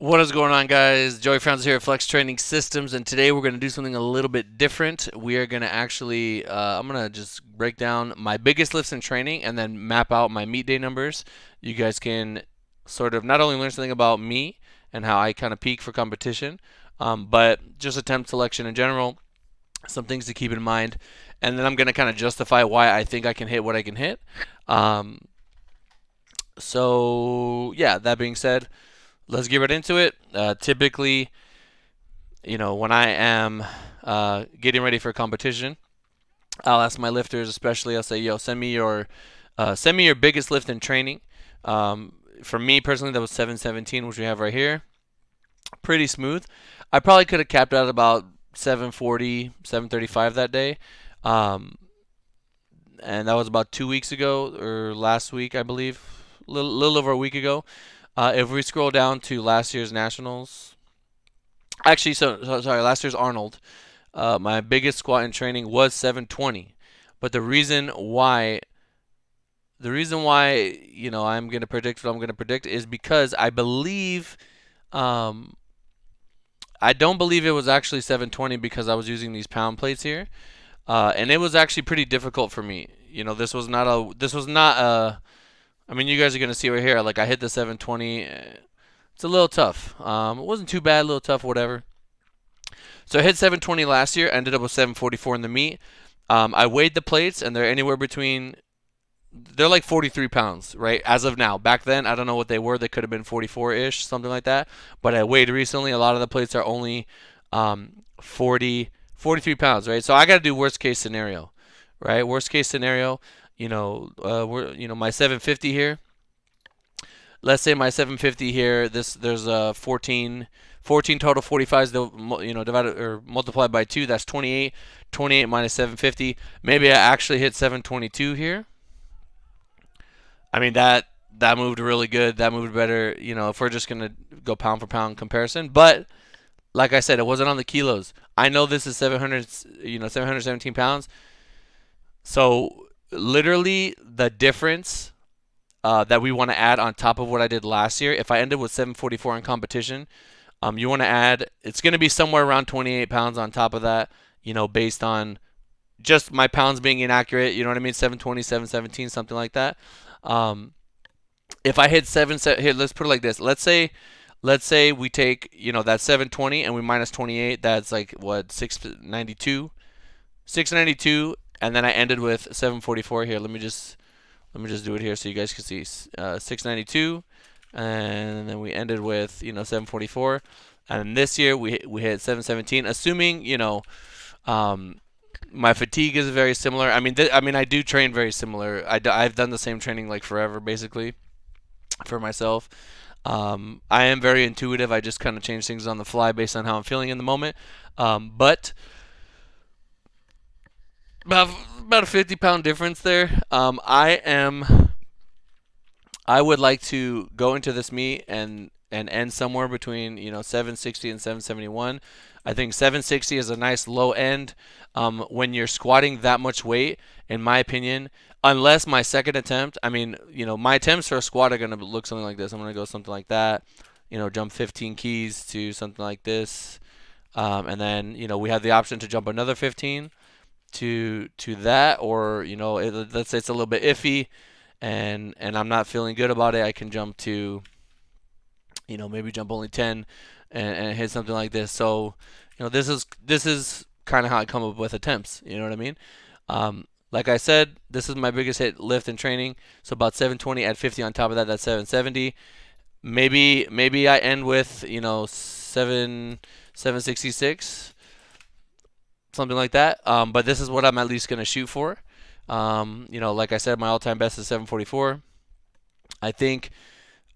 What is going on, guys? Joey Francis here at Flex Training Systems, and today we're going to do something a little bit different. We are going to actually, I'm going to just break down my biggest lifts in training and then map out my meet day numbers. You guys can sort of not only learn something about me and how I kind of peak for competition, but just attempt selection in general, some things to keep in mind, and then I'm going to kind of justify why I think I can hit what I can hit. Um, yeah, that being said, let's get right into it. Typically, when I am getting ready for a competition, I'll ask my lifters, especially, I'll say, "Yo, send me your biggest lift in training." For me personally, that was 717, which we have right here. Pretty smooth. I probably could have capped out about 740, 735 that day. Um, and that was about 2 weeks ago or last week, I believe, little over a week ago. If we scroll down to last year's nationals, actually, sorry, last year's Arnold, my biggest squat in training was 720. But the reason why I'm gonna predict what I'm gonna predict is because um, I don't believe it was actually 720 because I was using these pound plates here, and it was actually pretty difficult for me. This was not a. I mean, you guys are gonna see right here. Like I hit the 720. It's a little tough. It wasn't too bad, a little tough, whatever. So I hit 720 last year, ended up with 744 in the meet. I weighed the plates, and they're anywhere between. They're like 43 pounds, right? As of now. Back then, I don't know what they were. They could have been 44-ish, something like that. But I weighed recently. A lot of the plates are only 43 pounds, right? So I got to do worst case scenario, right? Worst case scenario, my 750 here. Let's say my 750 here. There's 14 total 45s. Divided or multiplied by two. That's 28. 28 minus 750. Maybe I actually hit 722 here. I mean that moved really good. That moved better. If we're just gonna go pound for pound comparison, but like I said, it wasn't on the kilos. I know this is 700, 717 pounds. So literally the difference that we want to add on top of what I did last year. If I ended with 744 in competition, you want to add. It's going to be somewhere around 28 pounds on top of that. Based on just my pounds being inaccurate. You know what I mean? 720, 717, something like that. Um, if I hit here, let's put it like this. Let's say we take that 720 and we minus 28. That's like what 692, 692, and then I ended with 744 here. Let me just do it here so you guys can see 692, and then we ended with 744, and this year we hit 717. Assuming um, my fatigue is very similar. I mean I do train very similar. I've done the same training like forever basically for myself. I am very intuitive. I just kind of change things on the fly based on how I'm feeling in the moment. But about a 50-pound difference there. I would like to go into this meet and end somewhere between 760 and 771. I think 760 is a nice low end when you're squatting that much weight, in my opinion. Unless my second attempt, my attempts for a squat are going to look something like this. I'm going to go something like that, jump 15 keys to something like this. And then, we have the option to jump another 15 to that, or let's say it's a little bit iffy and I'm not feeling good about it, I can jump to maybe jump only 10 and hit something like this. So this is kind of how I come up with attempts. You know what I mean? Like I said, this is my biggest hit lift in training. So about 720 at 50 on top of that. That's 770. Maybe I end with 766, something like that. But this is what I'm at least gonna shoot for. Like I said, my all-time best is 744. I think.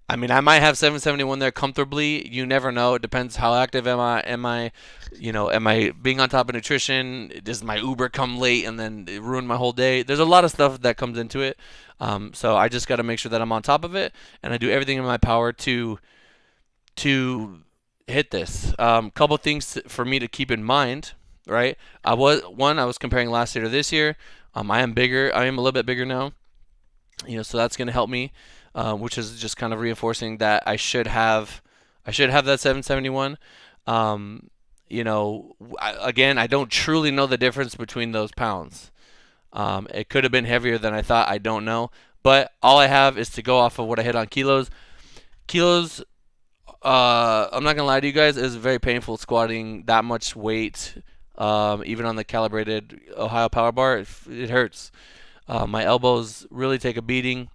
I might have 771 there comfortably. You never know. It depends how active am I. Am I being on top of nutrition? Does my Uber come late and then it ruin my whole day? There's a lot of stuff that comes into it. So I just got to make sure that I'm on top of it, and I do everything in my power to hit this. Couple things for me to keep in mind. Right. I was comparing last year to this year. I am bigger. I am a little bit bigger now. So that's going to help me, which is just kind of reinforcing that I should have I should have that 771. Um, again, I don't truly know the difference between those pounds. It could have been heavier than I thought. I don't know. But all I have is to go off of what I hit on kilos. Kilos, I'm not gonna lie to you guys, it was very painful squatting that much weight. Even on the calibrated Ohio Power Bar, it hurts. My elbows really take a beating,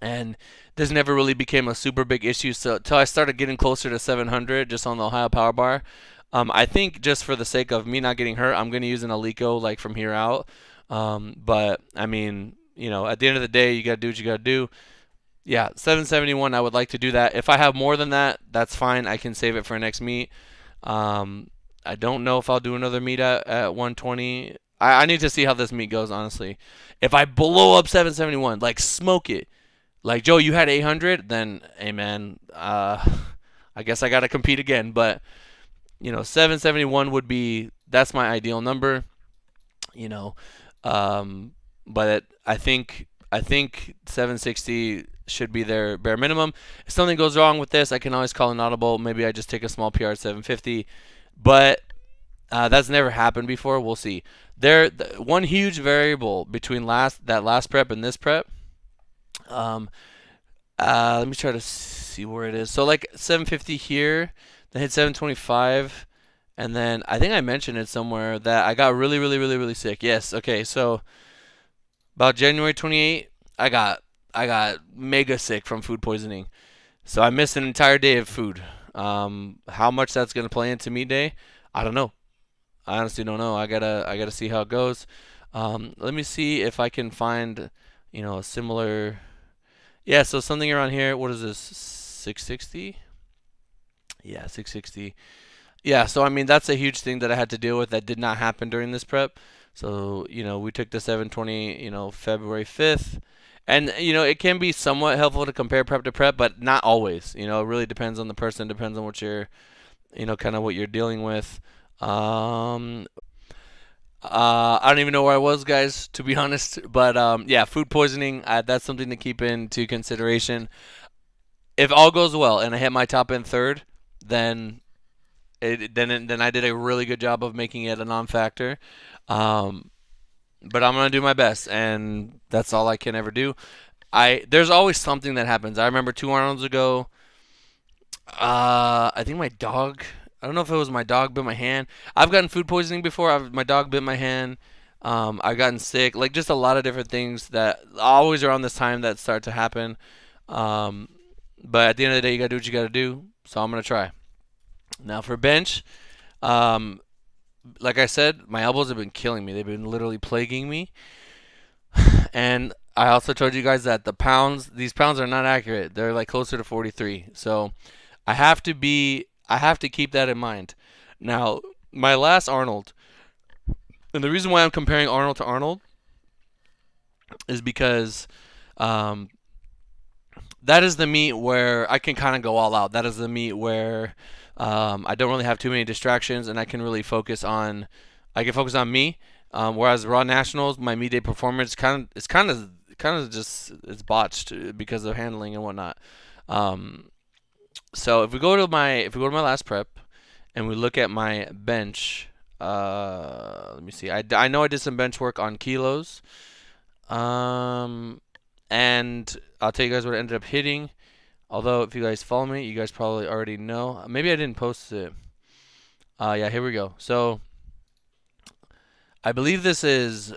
and this never really became a super big issue. So until I started getting closer to 700, just on the Ohio Power Bar, I think just for the sake of me not getting hurt, I'm gonna use an Alico like from here out. But I mean, at the end of the day, you gotta do what you gotta do. Yeah, 771. I would like to do that. If I have more than that, that's fine. I can save it for next meet. Um, I don't know if I'll do another meet at 120. I need to see how this meet goes, honestly. If I blow up 771, like smoke it, like Joe, you had 800, then hey man, I guess I gotta compete again. But 771 would be, that's my ideal number. You know, but I think 760 should be their bare minimum. If something goes wrong with this, I can always call an audible. Maybe I just take a small PR at 750, but that's never happened before. We'll see. One huge variable between that last prep and this prep. Let me try to see where it is. So like 750 here, then hit 725, and then I think I mentioned it somewhere that I got really, really, really, really sick. Yes. Okay. So about January 28th, I got mega sick from food poisoning. So I missed an entire day of food. How much that's gonna play into me day, I don't know. I honestly don't know. I gotta see how it goes. Let me see if I can find, a similar. Yeah, so something around here. What is this? 660? Yeah, 660. Yeah, so I mean that's a huge thing that I had to deal with that did not happen during this prep. So, we took the 720, February 5th. And, it can be somewhat helpful to compare prep to prep, but not always. It really depends on the person, depends on what you're, kind of what you're dealing with. I don't even know where I was, guys, to be honest. But yeah, food poisoning, that's something to keep into consideration. If all goes well and I hit my top end third, then then I did a really good job of making it a non-factor. Um, but I'm gonna do my best, and that's all I can ever do. There's always something that happens. I remember 2 Arnolds ago. I think my dog. I don't know if it was my dog bit my hand. I've gotten food poisoning before. My dog bit my hand. I've gotten sick. Like just a lot of different things that always around this time that start to happen. Um, but at the end of the day, you gotta do what you gotta do. So I'm gonna try. Now for bench, um, like I said, my elbows have been killing me. They've been literally plaguing me. And I also told you guys that these pounds are not accurate. They're like closer to 43. So I have to keep that in mind. Now, my last Arnold, and the reason why I'm comparing Arnold to Arnold is because um, that is the meet where I can kind of go all out. That is the meet where I don't really have too many distractions, and I can really focus on. I can focus on me. Whereas Raw Nationals, my meet day performance kind of just it's botched because of handling and whatnot. Um, so if we go to my last prep and we look at my bench, let me see. I know I did some bench work on kilos. And I'll tell you guys what I ended up hitting. Although if you guys follow me, you guys probably already know. Maybe I didn't post it. Yeah, here we go. So I believe this is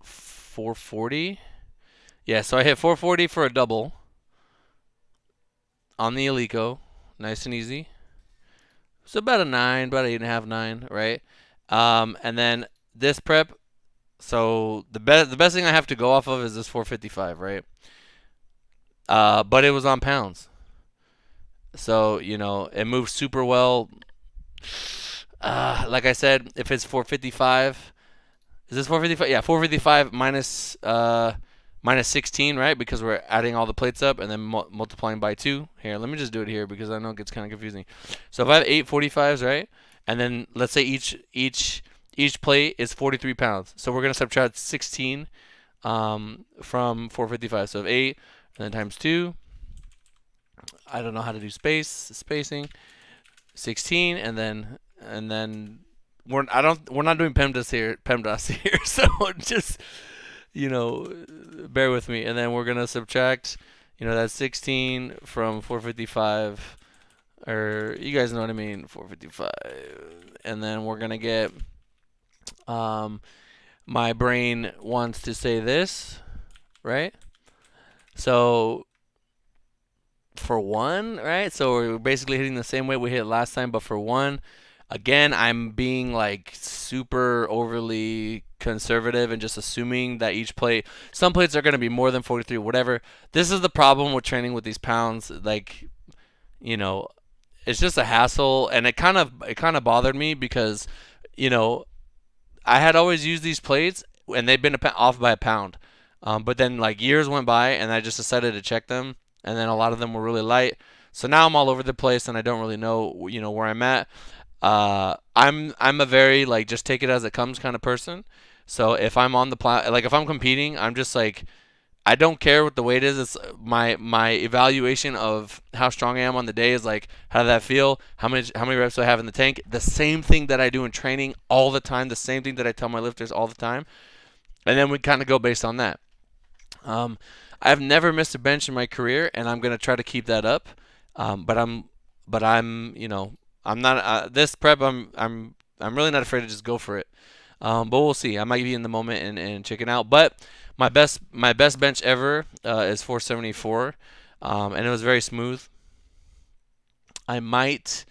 440. Yeah, so I hit 440 for a double on the Alico. Nice and easy. So about a 9, about 8.5, 9, right? And then this prep, so the best thing I have to go off of is this 455, right? But it was on pounds. So, it moves super well. Like I said, if it's 455, is this 455? Yeah, 455 minus 16, right? Because we're adding all the plates up and then multiplying by 2. Here, let me just do it here because I know it gets kind of confusing. So if I have 8 45s, right? And then let's say each plate is 43 pounds. So we're going to subtract 16 from 455. So if 8 and then times 2. I don't know how to do spacing. 16, and then we're not doing PEMDAS here, so just you know bear with me. And then we're gonna subtract, that's 16 from 455, or you guys know what I mean, 455, and then we're gonna get um my brain wants to say this, right? So for one, right? So we're basically hitting the same way we hit last time, but for one, again, I'm being like super overly conservative and just assuming that each plate, some plates are going to be more than 43, whatever. This is the problem with training with these pounds. Like, you know, it's just a hassle, and it kind of bothered me because, you know, I had always used these plates, and they'd been off by a pound. But then like years went by, and I just decided to check them, and then a lot of them were really light. So now I'm all over the place, and I don't really know, where I'm at. I'm a very like just take it as it comes kind of person. So if I'm on the like if I'm competing, I'm just like I don't care what the weight is. It's my evaluation of how strong I am on the day is like how did that feel? How many reps do I have in the tank? The same thing that I do in training all the time. The same thing that I tell my lifters all the time. And then we kind of go based on that. Um, I've never missed a bench in my career, and I'm gonna try to keep that up. But I'm I'm not this prep. I'm really not afraid to just go for it. But we'll see. I might be in the moment and chicken out. But my best bench ever is 474, and it was very smooth. I might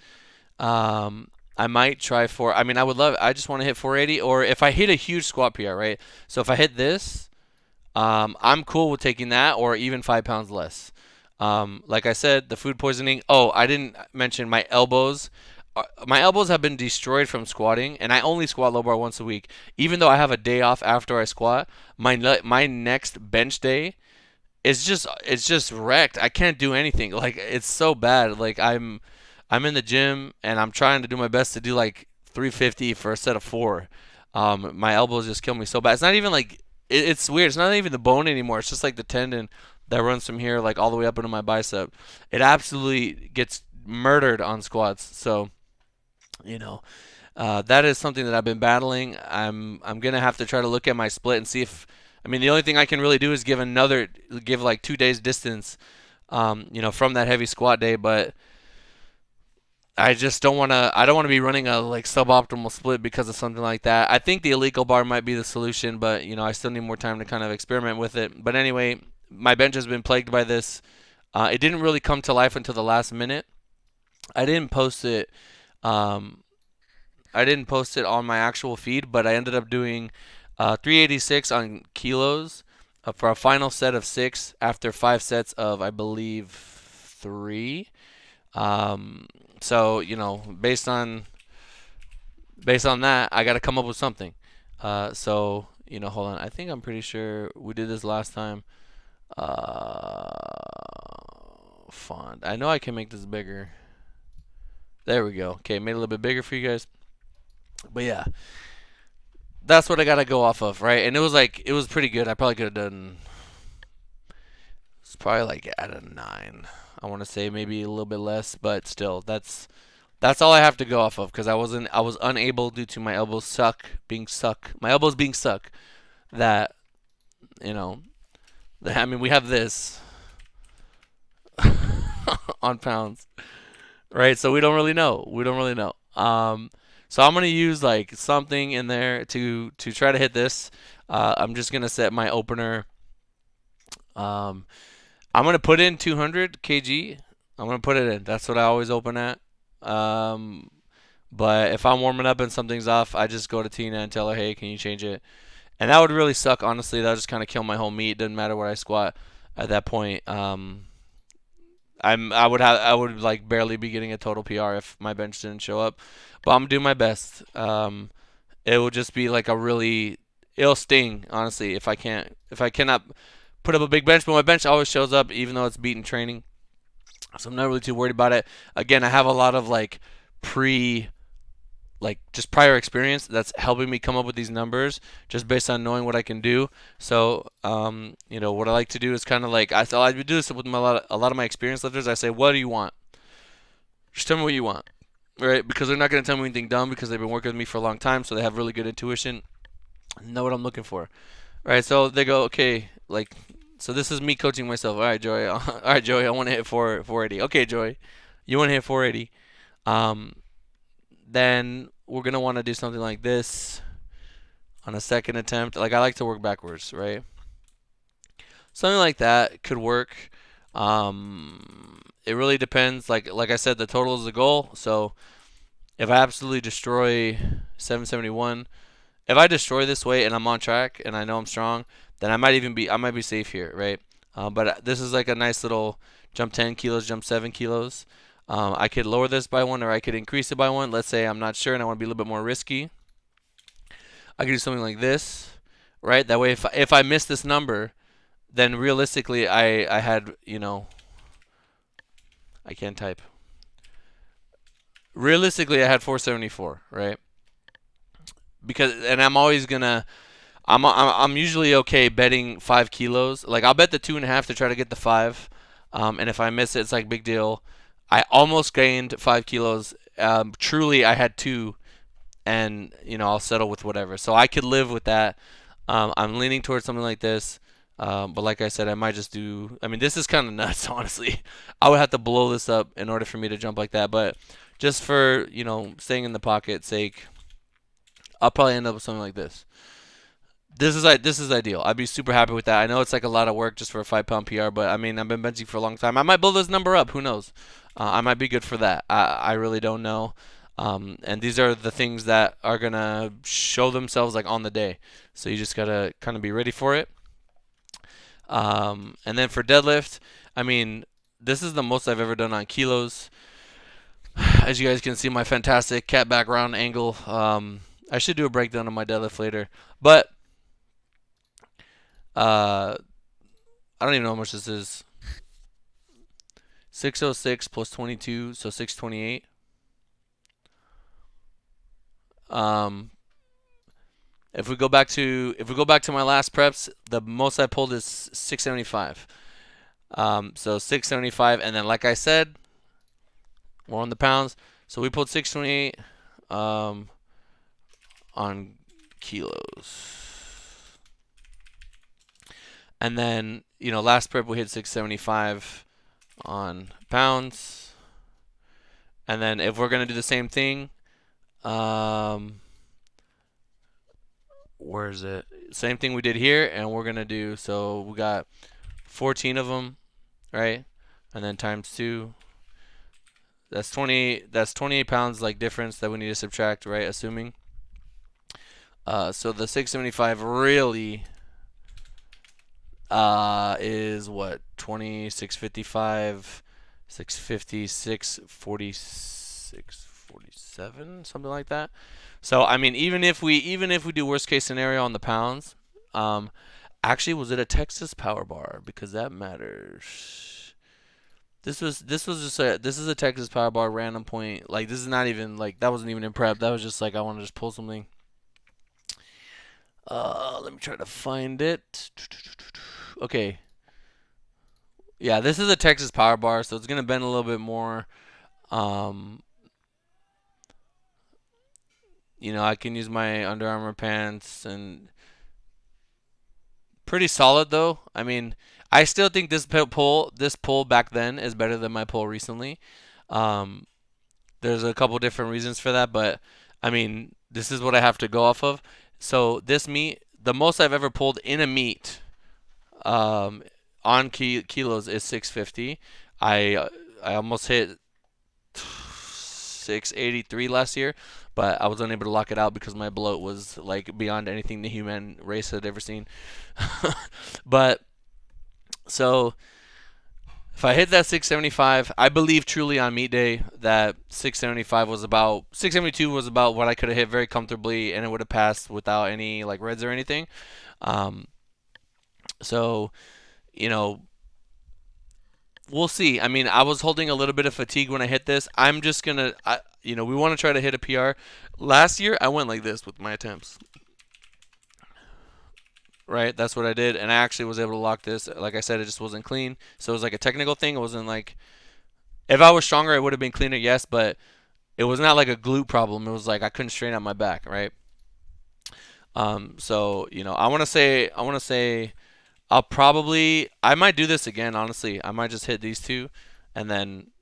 I might try for. I mean, I would love. I just want to hit 480, or if I hit a huge squat PR, right? So if I hit this, I'm cool with taking that, or even 5 pounds less. Like I said, the food poisoning. Oh, I didn't mention my elbows. My elbows have been destroyed from squatting, and I only squat low bar once a week. Even though I have a day off after I squat, my next bench day it's just wrecked. I can't do anything. Like it's so bad. Like I'm in the gym and I'm trying to do my best to do like 350 for a set of four. My elbows just kill me so bad. It's not even like it's weird. It's not even the bone anymore. It's just like the tendon that runs from here like all the way up into my bicep. It absolutely gets murdered on squats. So you know, that is something that I've been battling. I'm gonna have to try to look at my split and see if I mean the only thing I can really do is give like 2 days distance, from that heavy squat day. But I just don't want to. I don't want to be running a like suboptimal split because of something like that. I think the illegal bar might be the solution, but I still need more time to kind of experiment with it. But anyway, my bench has been plagued by this. It didn't really come to life until the last minute. I didn't post it. Um, I didn't post it on my actual feed, but I ended up doing 386 on kilos for a final set of six after 5 sets of, I believe, three. Um, so based on that, I got to come up with something. So hold on. I think I'm pretty sure we did this last time. Font. I know I can make this bigger. There we go. Okay, made it a little bit bigger for you guys. But yeah, that's what I gotta go off of, right? And it was pretty good. I probably could have done. It's probably like at a 9. I want to say maybe a little bit less, but still, that's all I have to go off of because I was unable due to my elbows my elbows being suck. That you know, I mean, we have this on pounds, right? So we don't really know. We don't really know. So I'm gonna use like something in there to try to hit this. I'm just gonna set my opener. Um, I'm gonna put in 200 kg. I'm gonna put it in. That's what I always open at. Um, but if I'm warming up and something's off, I just go to Tina and tell her, hey, can you change it? And that would really suck, honestly. That would just kind of kill my whole meet. Doesn't matter where I squat at that point. I would like barely be getting a total PR if my bench didn't show up. But I'm gonna do my best. It will just be like it'll sting, honestly, if I cannot put up a big bench. But my bench always shows up, even though it's beaten training. So I'm not really too worried about it. Again, I have a lot of like pre like just prior experience that's helping me come up with these numbers just based on knowing what I can do. So, what I like to do is kind of like I do this with a lot of my experienced lifters. I say, what do you want? Just tell me what you want, right? Because they're not going to tell me anything dumb because they've been working with me for a long time, so they have really good intuition. Know what I'm looking for, right? So they go, okay, like, so this is me coaching myself. All right, Joey. All right, Joey. I want to hit 480. Okay, Joey, you want to hit 480. Um, then we're gonna want to do something like this on a second attempt. Like I like to work backwards, right? Something like that could work. It really depends. Like I said, the total is the goal. So if I absolutely destroy 771, if I destroy this weight and I'm on track and I know I'm strong, then I might be safe here, right? But this is like a nice little jump 10 kilos, jump 7 kilos. I could lower this by one or I could increase it by one. Let's say I'm not sure and I want to be a little bit more risky. I could do something like this, right? That way, if I miss this number, then realistically, I had, I can't type. Realistically, I had 474, right? And I'm always gonna, I'm usually okay betting 5 kilos. Like I'll bet the 2.5 to try to get the 5, and if I miss it, it's like big deal. I almost gained 5 kilos. Truly, I had 2, and I'll settle with whatever. So I could live with that. I'm leaning towards something like this. But like I said, I might just do. I mean, this is kind of nuts, honestly. I would have to blow this up in order for me to jump like that. But just for staying in the pocket sake, I'll probably end up with something like this. This is ideal. I'd be super happy with that. I know it's like a lot of work just for a 5 pound PR, but I mean, I've been benching for a long time. I might build this number up. Who knows? I might be good for that. I really don't know. And these are the things that are gonna show themselves like on the day. So you just gotta kind of be ready for it. And then for deadlift, I mean, this is the most I've ever done on kilos. As you guys can see, my fantastic cat background angle. I should do a breakdown of my deadlift later, but I don't even know how much this is. 606 plus 22, so 628. If we go back to my last preps, the most I pulled is 675. So 675, and then like I said, we're on the pounds. So we pulled 628 on kilos. And then, last prep we hit 675 on pounds. And then if we're going to do the same thing, where is it? Same thing we did here, and we're going to do, so we got 14 of them, right? And then times 2. That's 28 pounds like difference that we need to subtract, right? Assuming. So the 675 really is what? 655, 650, 646, 47, something like that. So I mean, even if we do worst case scenario on the pounds, actually, was it a Texas power bar? Because that matters. This is a Texas power bar random point. Like this is not even like that wasn't even in prep. That was just like I want to just pull something. Let me try to find it. Okay. Yeah, this is a Texas power bar, so it's gonna bend a little bit more. I can use my Under Armour pants and pretty solid though. I mean, I still think this pull back then is better than my pull recently. There's a couple different reasons for that, but I mean, this is what I have to go off of. So this meet, the most I've ever pulled in a meet, on kilos is 650. I almost hit 683 last year, but I was unable to lock it out because my bloat was like beyond anything the human race had ever seen. But so if I hit that 675, I believe truly on meet day that 672 was about what I could have hit very comfortably, and it would have passed without any like reds or anything. So we'll see. I mean, I was holding a little bit of fatigue when I hit this. I'm just gonna, we want to try to hit a PR. Last year, I went like this with my attempts. Right, that's what I did, and I actually was able to lock this. Like I said, it just wasn't clean, so it was like a technical thing. It wasn't like if I was stronger, it would have been cleaner, yes, but it was not like a glute problem. It was like I couldn't straighten out my back, right? So I want to say I might do this again. Honestly, I might just hit these two, and then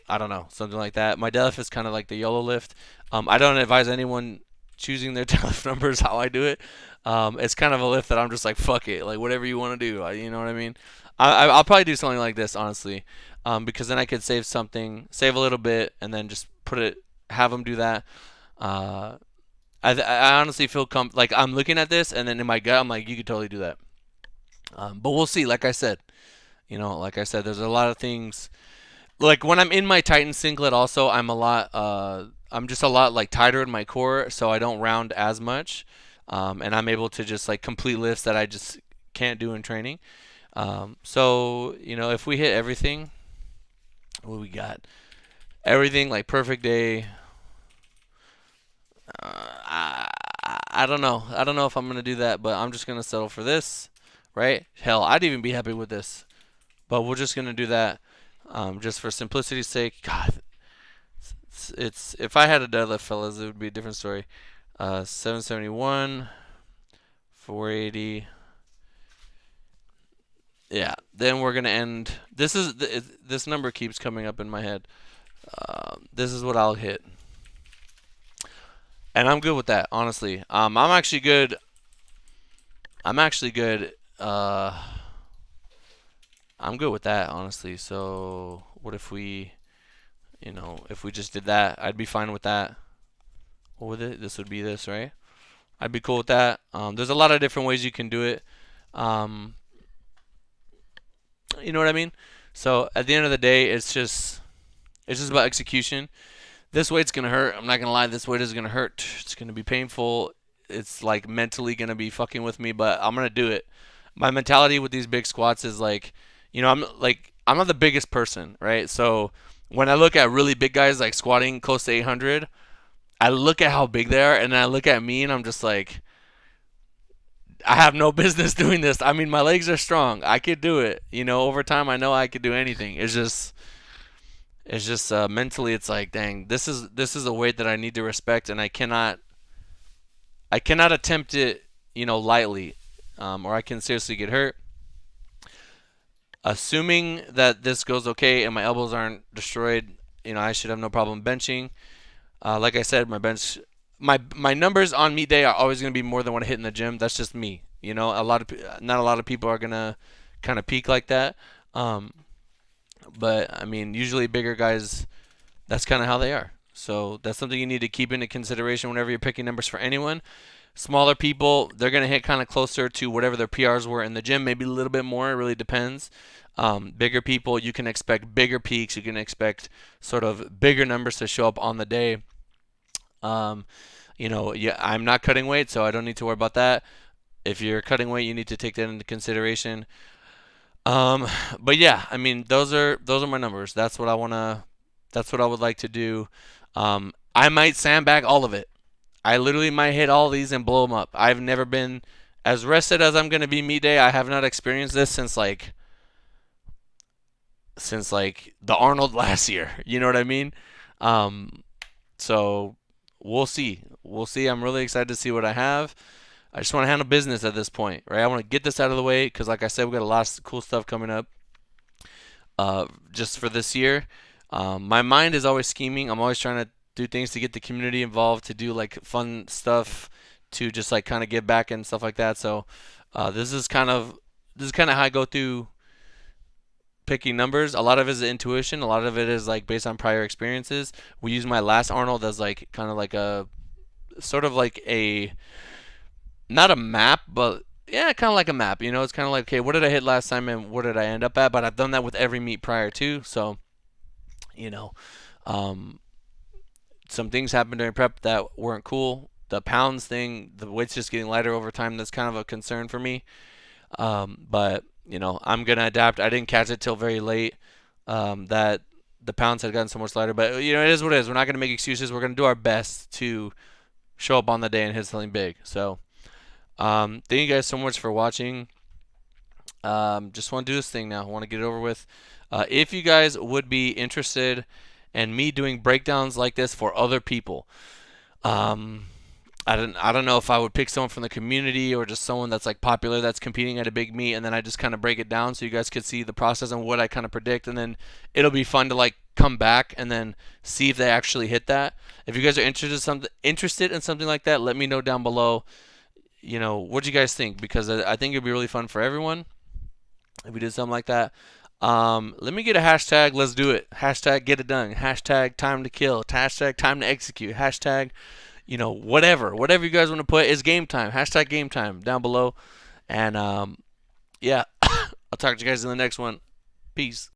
I don't know, something like that. My deadlift is kind of like the YOLO lift. I don't advise anyone choosing their deadlift numbers how I do it. It's kind of a lift that I'm just like, fuck it, like whatever you want to do. You know what I mean? I'll probably do something like this, honestly, because then I could save a little bit, and then just have them do that. Uh, I honestly feel like I'm looking at this, and then in my gut, I'm like, you could totally do that. But we'll see. Like I said, there's a lot of things. Like when I'm in my Titan singlet, also I'm just a lot like tighter in my core, so I don't round as much, and I'm able to just like complete lifts that I just can't do in training. So if we hit everything, what we got? Everything like perfect day. I don't know. I don't know if I'm gonna do that, but I'm just gonna settle for this, right? Hell, I'd even be happy with this, but we're just gonna do that, just for simplicity's sake. God, it's if I had a deadlift, fellas, it would be a different story. 771, 480. Yeah. Then we're gonna end. This number keeps coming up in my head. This is what I'll hit. And I'm good with that, honestly. I'm actually good. I'm actually good. I'm good with that, honestly. So what if if we just did that, I'd be fine with that. What would it? This would be this, right? I'd be cool with that. There's a lot of different ways you can do it. Um, you know what I mean? So at the end of the day, it's just about execution. This weight's gonna hurt. I'm not gonna lie. This weight is gonna hurt. It's gonna be painful. It's like mentally gonna be fucking with me, but I'm gonna do it. My mentality with these big squats is like, I'm not the biggest person, right? So when I look at really big guys like squatting close to 800, I look at how big they are, and then I look at me, and I'm just like, I have no business doing this. I mean, my legs are strong. I could do it. Over time, I know I could do anything. It's just mentally, it's like, dang, this is a weight that I need to respect, and I cannot attempt it, lightly, or I can seriously get hurt. Assuming that this goes okay and my elbows aren't destroyed, I should have no problem benching. Like I said, my numbers on meet day are always going to be more than what I hit in the gym. That's just me. Not a lot of people are gonna kind of peak like that. But I mean, usually bigger guys, that's kind of how they are. So that's something you need to keep into consideration whenever you're picking numbers for anyone. Smaller people, they're going to hit kind of closer to whatever their PRs were in the gym, maybe a little bit more. It really depends. Bigger people, you can expect bigger peaks. You can expect sort of bigger numbers to show up on the day. Yeah, I'm not cutting weight, so I don't need to worry about that. If you're cutting weight, you need to take that into consideration. Um, but yeah, I mean, those are my numbers. That's what I wanna. That's what I would like to do. I might sandbag all of it. I literally might hit all these and blow them up. I've never been as rested as I'm gonna be meet day. I have not experienced this since like the Arnold last year. You know what I mean? Um, so we'll see. We'll see. I'm really excited to see what I have. I just want to handle business at this point, right? I want to get this out of the way because, like I said, we got a lot of cool stuff coming up. Just for this year, my mind is always scheming. I'm always trying to do things to get the community involved, to do like fun stuff, to just like kind of give back and stuff like that. So this is kind of how I go through picking numbers. A lot of it is intuition. A lot of it is like based on prior experiences. We use my last Arnold as like kind of like a sort of like a not a map, but yeah, kind of like a map. It's kind of like, okay, what did I hit last time and what did I end up at? But I've done that with every meet prior to, so you know, um, some things happened during prep that weren't cool. The pounds thing, the weight's just getting lighter over time. That's kind of a concern for me. But I'm gonna adapt. I didn't catch it till very late. That the pounds had gotten so much lighter, but it is what it is. We're not gonna make excuses. We're gonna do our best to show up on the day and hit something big. So, thank you guys so much for watching. Just want to do this thing now. I want to get it over with. If you guys would be interested in me doing breakdowns like this for other people, um, I don't know if I would pick someone from the community or just someone that's like popular that's competing at a big meet, and then I just kind of break it down so you guys could see the process and what I kind of predict, and then it'll be fun to like come back and then see if they actually hit that. If you guys are interested in something like that, let me know down below. What do you guys think? Because I think it'd be really fun for everyone if we did something like that. Let me get a hashtag. Let's do it. Hashtag get it done. Hashtag time to kill. Hashtag time to execute. Hashtag, whatever you guys want to put is game time. Hashtag game time down below. And yeah, I'll talk to you guys in the next one. Peace.